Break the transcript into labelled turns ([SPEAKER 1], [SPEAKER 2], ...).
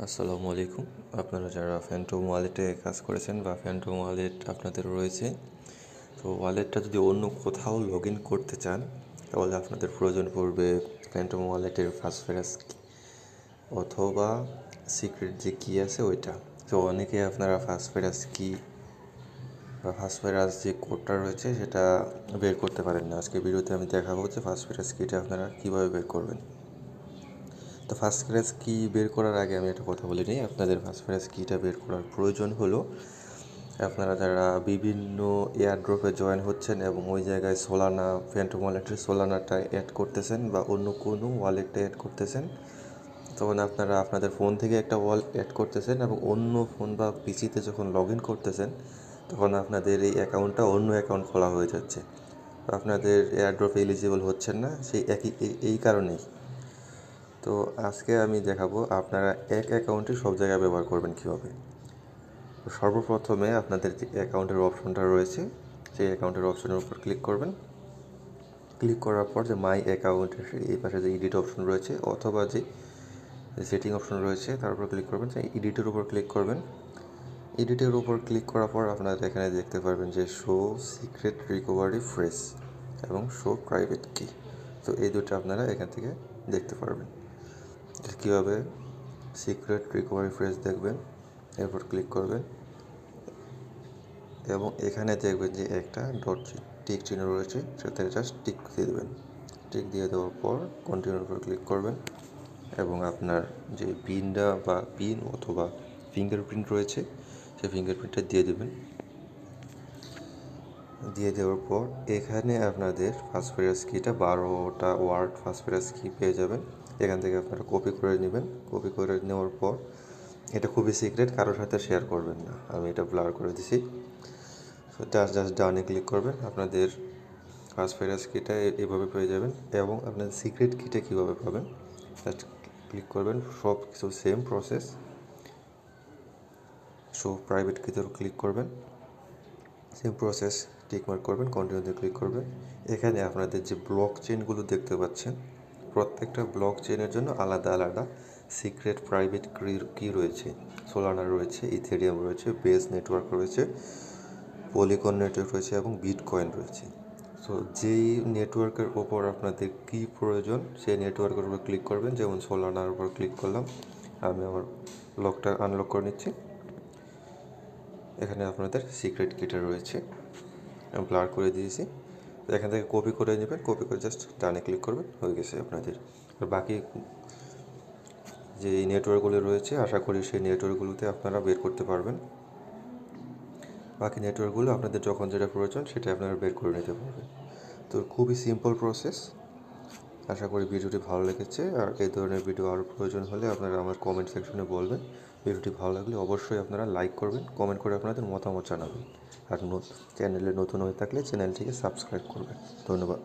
[SPEAKER 1] আসসালামু আলাইকুম। আপনারা যারা ফ্যান্টম ওয়ালেটে কাজ করেছেন বা ফ্যান্টম ওয়ালেট আপনাদের রয়েছে, তো ওয়ালেটটা যদি অন্য কোথাও লগ ইন করতে চান তাহলে আপনাদের প্রয়োজন পড়বে ফ্যান্টম ওয়ালেটের ফাস্টফেরাস কি অথবা সিক্রেট যে কি আছে ওইটা। তো অনেকে আপনারা ফাস্টফেরাস কি বা ফাস্টফেরাস যে কোডটা রয়েছে সেটা বের করতে পারেন না। আজকে ভিডিওতে আমি দেখাবো যে ফাস্টফেরাস কিটা আপনারা কীভাবে বের করবেন। তো ফাস্টফেরাস কি বের করার আগে আমি একটা কথা বলে নিই। আপনাদের ফাস্টফেরাস কিটা বের করার প্রয়োজন হলো আপনারা যারা বিভিন্ন এয়ারড্রপে জয়েন হচ্ছেন এবং ওই জায়গায় সোলানা ফ্যান্টম ওয়ালেটের সোলানাটা অ্যাড করতেছেন বা অন্য কোনো ওয়ালেটটা অ্যাড করতেছেন, তখন আপনারা আপনাদের ফোন থেকে একটা ওয়ালেট অ্যাড করতেছেন এবং অন্য ফোন বা পিসিতে যখন লগ ইন করতেছেন তখন আপনাদের এই অ্যাকাউন্টটা অন্য অ্যাকাউন্ট খোলা হয়ে যাচ্ছে। আপনাদের এয়ারড্রপে এলিজিবল হচ্ছেন না সেই এই কারণেই। তো আজকে আমি দেখাবো আপনারা এক অ্যাকাউন্টে সব জায়গায় ব্যবহার করবেন কীভাবে। সর্বপ্রথমে আপনাদের যে অ্যাকাউন্টের অপশনটা রয়েছে সেই অ্যাকাউন্টের অপশনের উপর ক্লিক করবেন। ক্লিক করার পর যে মাই অ্যাকাউন্টের এই পাশে যে এডিট অপশন রয়েছে অথবা যে সেটিং অপশন রয়েছে তার উপর ক্লিক করবেন, সেই এডিটের উপর ক্লিক করবেন। এডিটের উপর ক্লিক করার পর আপনারা এখানে দেখতে পারবেন যে শো সিক্রেট রিকভারি ফ্রেজ এবং শো প্রাইভেট কি। তো এই দুটো আপনারা এখান থেকে দেখতে পারবেন। কীভাবে সিক্রেট রিকভারি ফ্রেজ দেখবেন, এরপর ক্লিক করবেন এবং এখানে দেখবেন যে একটা টিক চিহ্ন রয়েছে, সেটাতে জাস্ট টিক দিয়ে দেবেন। টিক দিয়ে দেওয়ার পর কন্টিনিউর উপর ক্লিক করবেন এবং আপনার যে পিন অথবা ফিঙ্গারপ্রিন্ট রয়েছে সেই ফিঙ্গারপ্রিন্টটা দিয়ে দেবেন। দিয়ে দেওয়ার পর এখানে আপনাদের ফাস্টফেরাস কিটা 12টা ওয়ার্ড ফাস্টফেরাস কি পেয়ে যাবেন। এখান থেকে আপনারা কপি করে নেবেন। কপি করে নেওয়ার পর এটা খুবই সিক্রেট, কারোর সাথে শেয়ার করবেন না, আমি এটা ব্লার করে দিছি। জাস্ট ডানে ক্লিক করবেন, আপনাদের ফাস্টফেরাস কিটা এভাবে পেয়ে যাবেন। এবং আপনাদের সিক্রেট কিটা কীভাবে পাবেন, জাস্ট ক্লিক করবেন, সব কিছু সেম প্রসেস। শো প্রাইভেট কিতে ক্লিক করবেন, সেম প্রসেস, টিক মার্ক করবেন, কন্টিনিউতে ক্লিক করবেন। এখানে আপনাদের যে ব্লক চেনগুলো দেখতে পাচ্ছেন প্রত্যেকটা ব্লক চেনের জন্য আলাদা আলাদা সিক্রেট প্রাইভেট কি রয়েছে। সোলানা রয়েছে, ইথেরিয়াম রয়েছে, বেস নেটওয়ার্ক রয়েছে, পলিগন নেটওয়ার্ক রয়েছে এবং বিটকয়েন রয়েছে। সো যেই নেটওয়ার্কের ওপর আপনাদের কী প্রয়োজন সেই নেটওয়ার্কের উপর ক্লিক করবেন। যেমন সোলানার উপর ক্লিক করলাম, আমি আমার লকটা আনলক করে নিচ্ছি। এখানে আপনাদের সিক্রেট কিটা রয়েছে, আমি ব্লার করে দিয়েছি। এখান থেকে কপি করে নেবেন, কপি করে জাস্ট ডানে ক্লিক করবেন, হয়ে গেছে আপনাদের। আর বাকি যে নেটওয়ার্কগুলো রয়েছে আশা করি সেই নেটওয়ার্কগুলোতে আপনারা বের করতে পারবেন। বাকি নেটওয়ার্কগুলো আপনাদের যখন যেটা প্রয়োজন সেটা আপনারা বের করে নিতে পারবেন। তো খুবই সিম্পল প্রসেস। আশা করি ভিডিওটি ভালো লেগেছে। আর এই ধরনের ভিডিও আরও প্রয়োজন হলে আপনারা আমার কমেন্ট সেকশনে বলবেন। ভিডিওটি ভালো লাগলে অবশ্যই আপনারা লাইক করবেন, কমেন্ট করে আপনাদের মতামত জানাবেন। আর চ্যানেলে নতুন হয়ে থাকলে চ্যানেলটিকে সাবস্ক্রাইব করবেন। ধন্যবাদ।